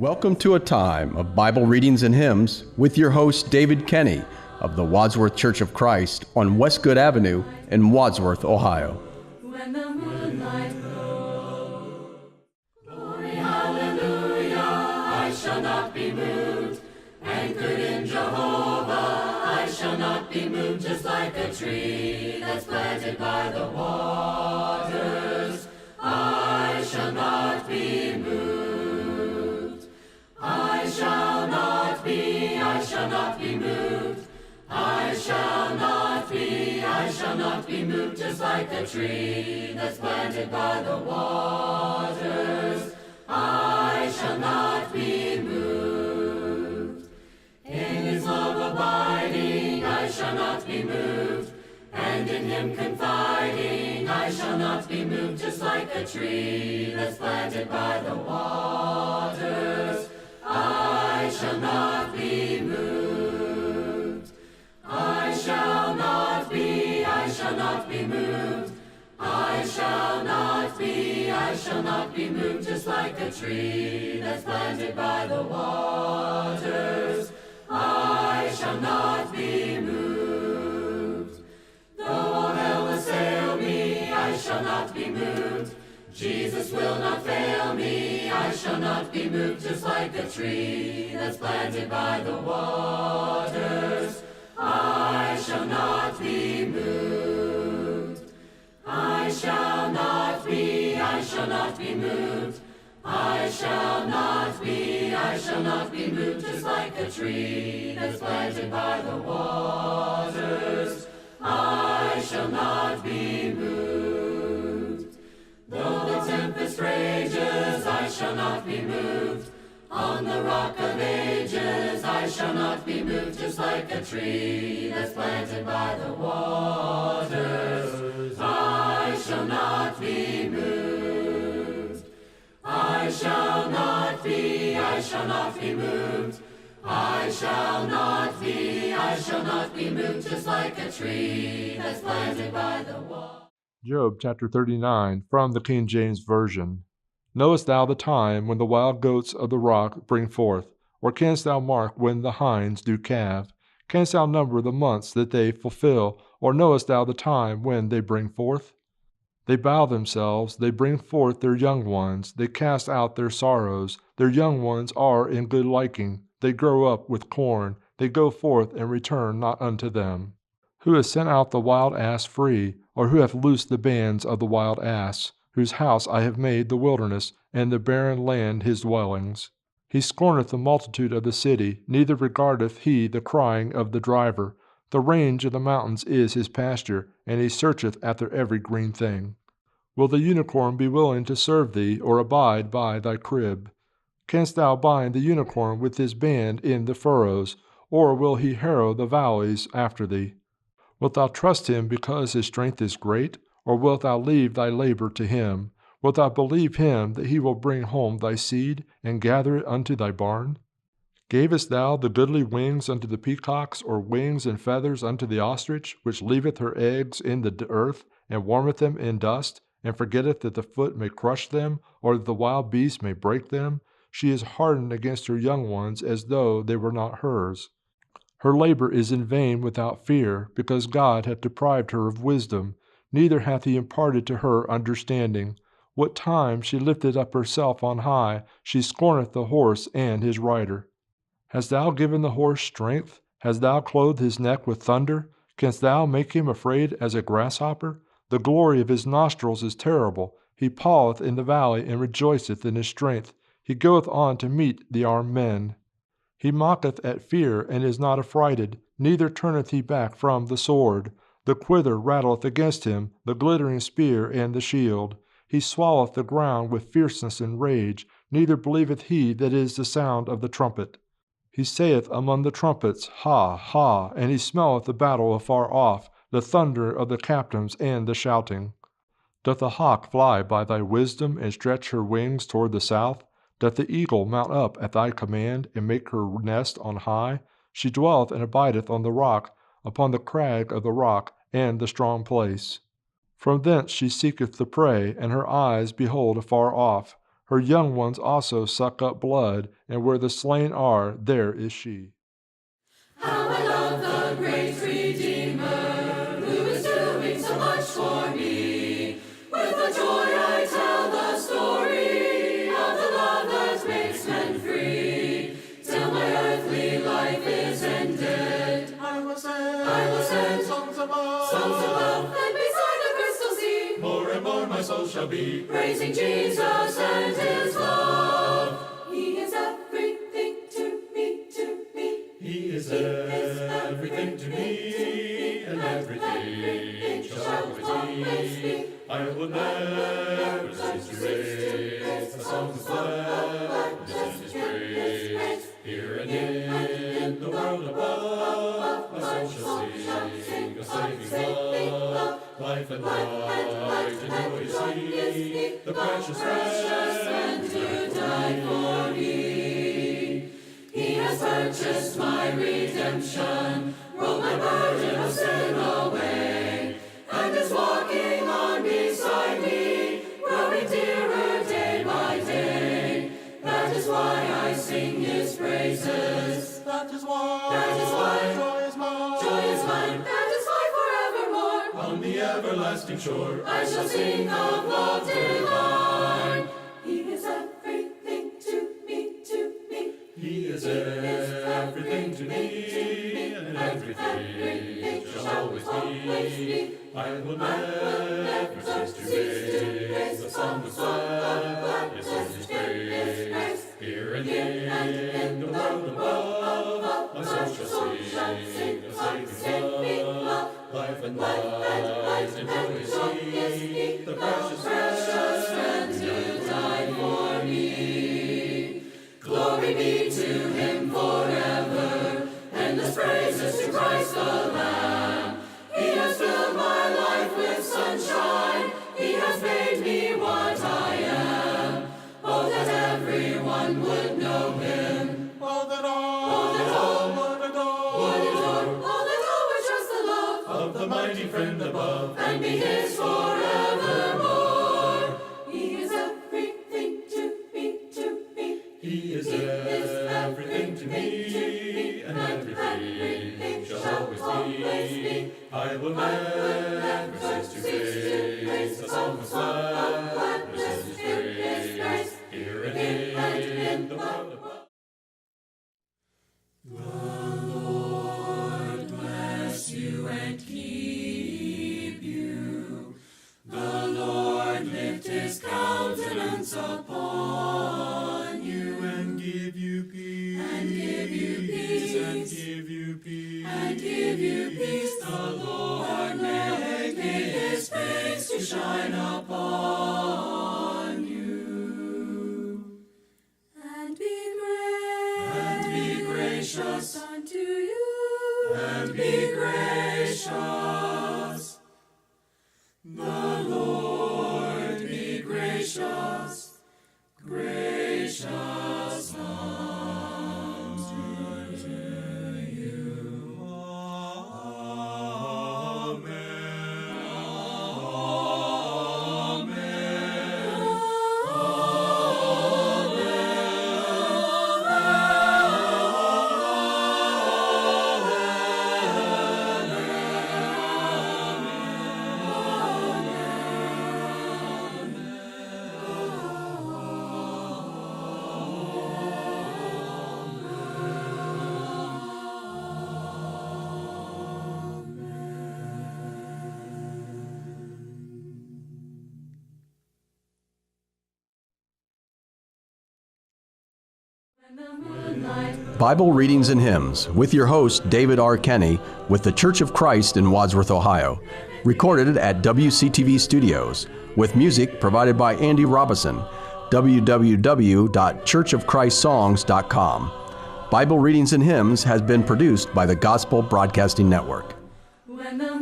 Welcome to a time of Bible readings and hymns with your host David Kenny of the Wadsworth Church of Christ on Westgood Avenue in Wadsworth, Ohio. When the moonlight glows, glory, hallelujah, I shall not be moved. Anchored in Jehovah, I shall not be moved. Just like a tree that's planted by the waters, I shall not be moved. I shall not be moved. I shall not be moved. Just like a tree that's planted by the waters, I shall not be moved. In his love abiding, I shall not be moved. And in him confiding, I shall not be moved. Just like a tree that's planted by the waters, I shall not be moved. I shall not be moved. I shall not be moved. Just like a tree that's planted by the waters, I shall not be moved. Though all hell assail me, I shall not be moved. Jesus will not fail me, I shall not be moved. Just like a tree that's planted by the waters, I shall not be moved. I shall not be moved. I shall not be moved. Just like a tree that's planted by the waters, I shall not be moved. Though the tempest rages, I shall not be moved. On the rock of ages, I shall not be moved. Just like a tree that's planted by the waters, I shall not be moved. I shall not be moved. I shall not be moved. Just like a tree that's planted by the waters. Job chapter 39 from the King James Version. Knowest thou the time when the wild goats of the rock bring forth? Or canst thou mark when the hinds do calve? Canst thou number the months that they fulfill? Or knowest thou the time when they bring forth? They bow themselves, they bring forth their young ones, they cast out their sorrows. Their young ones are in good liking, they grow up with corn, they go forth and return not unto them. Who has sent out the wild ass free, or who hath loosed the bands of the wild ass, whose house I have made the wilderness, and the barren land his dwellings? He scorneth the multitude of the city, neither regardeth he the crying of the driver. The range of the mountains is his pasture, and he searcheth after every green thing. Will the unicorn be willing to serve thee, or abide by thy crib? Canst thou bind the unicorn with his band in the furrows, or will he harrow the valleys after thee? Wilt thou trust him because his strength is great, or wilt thou leave thy labor to him? Wilt thou believe him that he will bring home thy seed, and gather it unto thy barn? Gavest thou the goodly wings unto the peacocks, or wings and feathers unto the ostrich, which leaveth her eggs in the earth, and warmeth them in dust, and forgetteth that the foot may crush them, or that the wild beast may break them? She is hardened against her young ones, as though they were not hers. Her labor is in vain without fear, because God hath deprived her of wisdom, neither hath he imparted to her understanding. What time she lifted up herself on high, she scorneth the horse and his rider. Hast thou given the horse strength? Hast thou clothed his neck with thunder? Canst thou make him afraid as a grasshopper? The glory of his nostrils is terrible. He paweth in the valley and rejoiceth in his strength. He goeth on to meet the armed men. He mocketh at fear and is not affrighted, neither turneth he back from the sword. The quiver rattleth against him, the glittering spear and the shield. He swalloweth the ground with fierceness and rage, neither believeth he that is the sound of the trumpet. He saith among the trumpets, Ha, ha, and he smelleth the battle afar off, the thunder of the captains and the shouting. Doth the hawk fly by thy wisdom, and stretch her wings toward the south? Doth the eagle mount up at thy command, and make her nest on high? She dwelleth and abideth on the rock, upon the crag of the rock, and the strong place. From thence she seeketh the prey, and her eyes behold afar off. Her young ones also suck up blood, and where the slain are, there is she. How I love the great Redeemer, who is doing so much for me. With the joy I tell the story of the love that makes men free. Till my earthly life is ended, I will send songs above, and beside the crystal sea, more and more my soul shall be, praising Jesus and his love. He is everything to me, He is everything to me, and everything shall always be. I will never cease to raise the songs of gladness and his praise. Here and in the world above, my soul shall sing a saving love. Life and light and joy is he, the precious friend who died for me. He has purchased my redemption, rolled my burden of sin away, and is walking on beside me, growing dearer day by day. That is why I sing his praises. That is why joy is mine. That is why forevermore, on the everlasting shore, I shall sing of love divine. He is everything to me. He is everything to me, and everything shall always be. I will never cease to raise the song of gladness and his praise. Here and in the world above, my soul shall sing a saving love. Life and light and joy is he, the precious friend who died for me. Glory be to him forever, endless praises to Christ the Lamb. He has filled my life with sunshine, he has made me what I am. Oh, that everyone would know him, oh, that all would adore, oh, that all would trust the love of the mighty friend above, and be his forevermore. He is everything to me. He is everything to me, and everything shall always be. I will never cease to raise the song of gladness and his praise. Here and in the world above. The Lord bless you and keep you. The Lord lift his countenance upon you, and give you peace, and give you peace, and give you peace, and give you peace. The Lord make his face to shine upon you, and be gracious unto you, and be gracious. The Lord be gracious, gracious unto you. Amen. Bible Readings and Hymns with your host, David R. Kenny, with the Church of Christ in Wadsworth, Ohio. Recorded at WCTV Studios, with music provided by Andy Robison, www.churchofchristSongs.com. Bible Readings and Hymns has been produced by the Gospel Broadcasting Network. When the